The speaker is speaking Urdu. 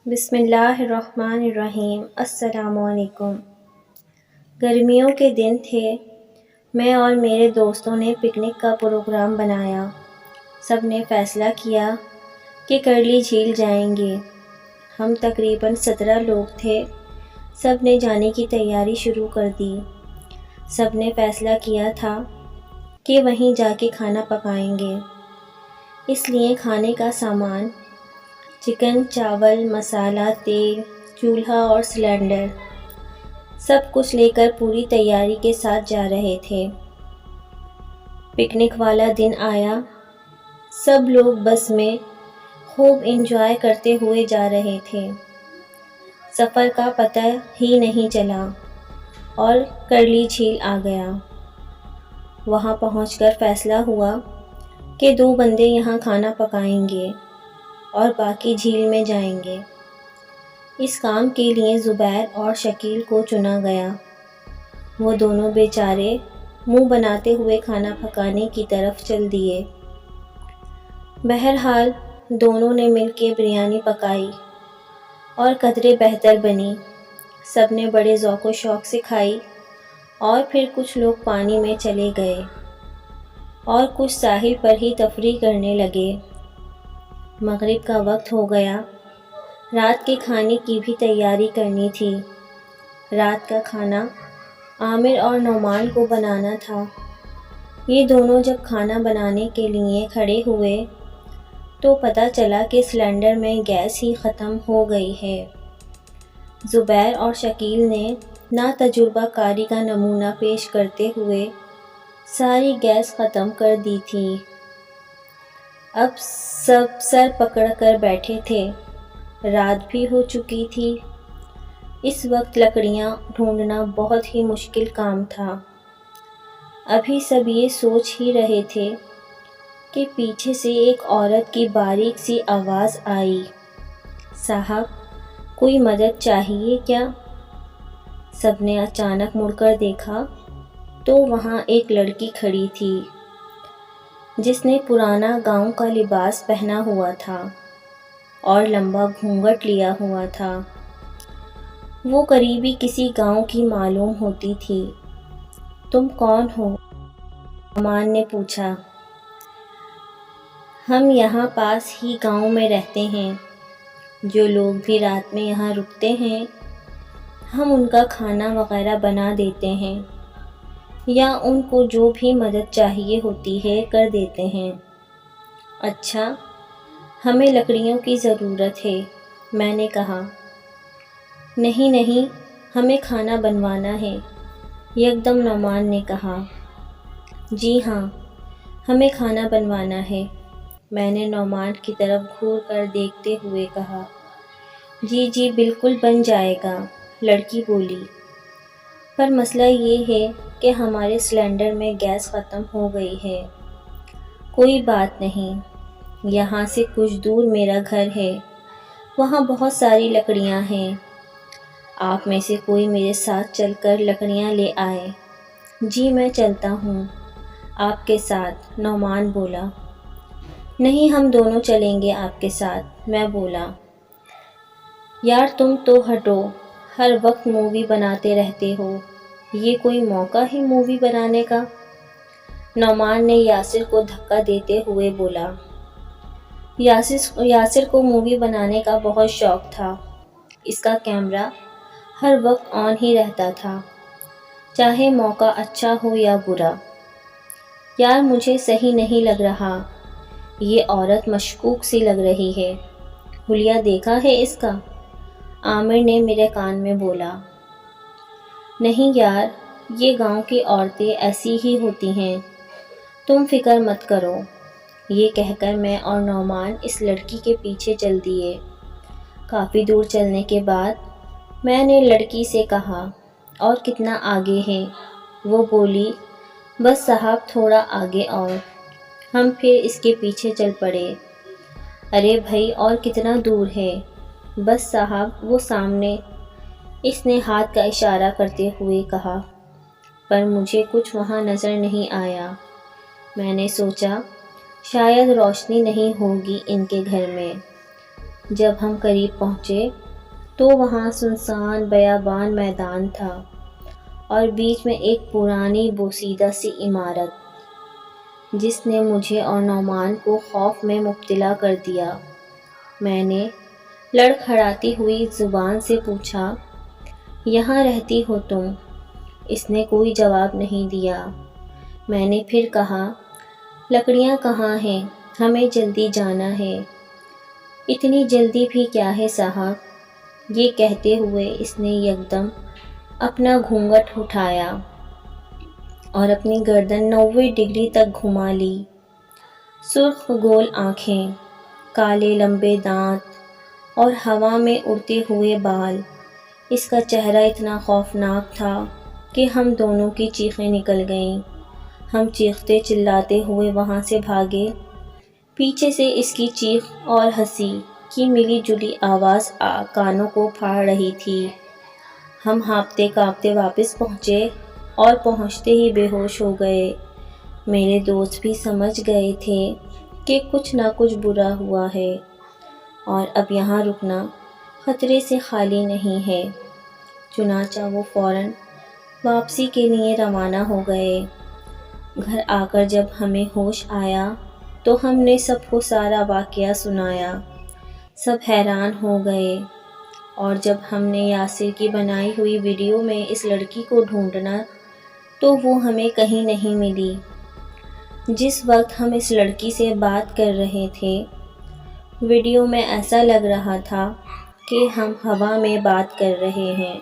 بسم اللہ الرحمن الرحیم۔ السلام علیکم۔ گرمیوں کے دن تھے، میں اور میرے دوستوں نے پکنک کا پروگرام بنایا۔ سب نے فیصلہ کیا کہ کرلی جھیل جائیں گے۔ ہم تقریباً 17 لوگ تھے۔ سب نے جانے کی تیاری شروع کر دی۔ سب نے فیصلہ کیا تھا کہ وہیں جا کے کھانا پکائیں گے، اس لیے کھانے کا سامان، چکن، چاول، مسالہ، تیل، چولہا اور سلنڈر، سب کچھ لے کر پوری تیاری کے ساتھ جا رہے تھے۔ پکنک والا دن آیا۔ سب لوگ بس میں خوب انجوائے کرتے ہوئے جا رہے تھے۔ سفر کا پتہ ہی نہیں چلا اور کرلی جھیل آ گیا۔ وہاں پہنچ کر فیصلہ ہوا کہ 2 بندے یہاں کھانا پکائیں گے اور باقی جھیل میں جائیں گے۔ اس کام کے لیے زبیر اور شکیل کو چنا گیا۔ وہ دونوں بیچارے منہ بناتے ہوئے کھانا پکانے کی طرف چل دیے۔ بہرحال دونوں نے مل کے بریانی پکائی اور قدرے بہتر بنی۔ سب نے بڑے ذوق و شوق سے کھائی اور پھر کچھ لوگ پانی میں چلے گئے اور کچھ ساحل پر ہی تفریح کرنے لگے۔ مغرب کا وقت ہو گیا۔ رات کے کھانے کی بھی تیاری کرنی تھی۔ رات کا کھانا عامر اور نعمان کو بنانا تھا۔ یہ دونوں جب کھانا بنانے کے لیے کھڑے ہوئے تو پتہ چلا کہ سلنڈر میں گیس ہی ختم ہو گئی ہے۔ زبیر اور شکیل نے ناتجربہ کاری کا نمونہ پیش کرتے ہوئے ساری گیس ختم کر دی تھی۔ اب سب سر پکڑ کر بیٹھے تھے۔ رات بھی ہو چکی تھی۔ اس وقت لکڑیاں ڈھونڈنا بہت ہی مشکل کام تھا۔ ابھی سب یہ سوچ ہی رہے تھے کہ پیچھے سے ایک عورت کی باریک سی آواز آئی، صاحب کوئی مدد چاہیے کیا؟ سب نے اچانک مڑ کر دیکھا تو وہاں ایک لڑکی کھڑی تھی جس نے پرانا گاؤں کا لباس پہنا ہوا تھا اور لمبا گھونگھٹ لیا ہوا تھا۔ وہ قریبی کسی گاؤں کی معلوم ہوتی تھی۔ تم کون ہو؟ نعمان نے پوچھا۔ ہم یہاں پاس ہی گاؤں میں رہتے ہیں۔ جو لوگ بھی رات میں یہاں رکتے ہیں ہم ان کا کھانا وغیرہ بنا دیتے ہیں یا ان کو جو بھی مدد چاہیے ہوتی ہے کر دیتے ہیں۔ اچھا، ہمیں لکڑیوں کی ضرورت ہے، میں نے کہا۔ نہیں، ہمیں کھانا بنوانا ہے، یکدم نعمان نے کہا۔ جی ہاں، ہمیں کھانا بنوانا ہے، میں نے نعمان کی طرف گھور کر دیکھتے ہوئے کہا۔ جی بالکل بن جائے گا، لڑکی بولی۔ پر مسئلہ یہ ہے کہ ہمارے سلنڈر میں گیس ختم ہو گئی ہے۔ کوئی بات نہیں، یہاں سے کچھ دور میرا گھر ہے، وہاں بہت ساری لکڑیاں ہیں، آپ میں سے کوئی میرے ساتھ چل کر لکڑیاں لے آئے۔ جی میں چلتا ہوں آپ کے ساتھ، نعمان بولا۔ نہیں، ہم دونوں چلیں گے آپ کے ساتھ، میں بولا۔ یار تم تو ہٹو، ہر وقت مووی بناتے رہتے ہو، یہ کوئی موقع ہے مووی بنانے کا؟ نعمان نے یاسر کو دھکا دیتے ہوئے بولا۔ یاسر کو مووی بنانے کا بہت شوق تھا۔ اس کا کیمرہ ہر وقت آن ہی رہتا تھا، چاہے موقع اچھا ہو یا برا۔ یار مجھے صحیح نہیں لگ رہا، یہ عورت مشکوک سی لگ رہی ہے، حلیہ دیکھا ہے اس کا؟ عامر نے میرے کان میں بولا۔ نہیں یار، یہ گاؤں کی عورتیں ایسی ہی ہوتی ہیں، تم فکر مت کرو۔ یہ کہہ کر میں اور نعمان اس لڑکی کے پیچھے چل دیے۔ کافی دور چلنے کے بعد میں نے لڑکی سے کہا، اور کتنا آگے ہے؟ وہ بولی، بس صاحب تھوڑا آگے اور۔ ہم پھر اس کے پیچھے چل پڑے۔ ارے بھائی اور کتنا دور ہے؟ بس صاحب وہ سامنے، اس نے ہاتھ کا اشارہ کرتے ہوئے کہا۔ پر مجھے کچھ وہاں نظر نہیں آیا۔ میں نے سوچا شاید روشنی نہیں ہوگی ان کے گھر میں۔ جب ہم قریب پہنچے تو وہاں سنسان بیابان میدان تھا اور بیچ میں ایک پرانی بوسیدہ سی عمارت، جس نے مجھے اور نعمان کو خوف میں مبتلا کر دیا۔ میں نے لڑکھڑاتی ہوئی زبان سے پوچھا، یہاں رہتی ہو تم؟ اس نے کوئی جواب نہیں دیا۔ میں نے پھر کہا، لکڑیاں کہاں ہیں؟ ہمیں جلدی جانا ہے۔ اتنی جلدی بھی کیا ہے صاحب؟ یہ کہتے ہوئے اس نے یکدم اپنا گھونگھٹ اٹھایا اور اپنی گردن 90 ڈگری تک گھما لی۔ سرخ گول آنکھیں، کالے لمبے دانت اور ہوا میں اڑتے ہوئے بال۔ اس کا چہرہ اتنا خوفناک تھا کہ ہم دونوں کی چیخیں نکل گئیں۔ ہم چیختے چلاتے ہوئے وہاں سے بھاگے۔ پیچھے سے اس کی چیخ اور ہنسی کی ملی جلی آواز کانوں کو پھاڑ رہی تھی۔ ہم ہانپتے کانپتے واپس پہنچے اور پہنچتے ہی بے ہوش ہو گئے۔ میرے دوست بھی سمجھ گئے تھے کہ کچھ نہ کچھ برا ہوا ہے اور اب یہاں رکنا خطرے سے خالی نہیں ہے۔ چنانچہ وہ فوراً واپسی کے لیے روانہ ہو گئے۔ گھر آ کر جب ہمیں ہوش آیا تو ہم نے سب کو سارا واقعہ سنایا۔ سب حیران ہو گئے اور جب ہم نے یاسر کی بنائی ہوئی ویڈیو میں اس لڑکی کو ڈھونڈنا تو وہ ہمیں کہیں نہیں ملی۔ جس وقت ہم اس لڑکی سے بات کر رہے تھے، ویڈیو میں ایسا لگ رہا تھا کہ ہم ہوا میں بات کر رہے ہیں۔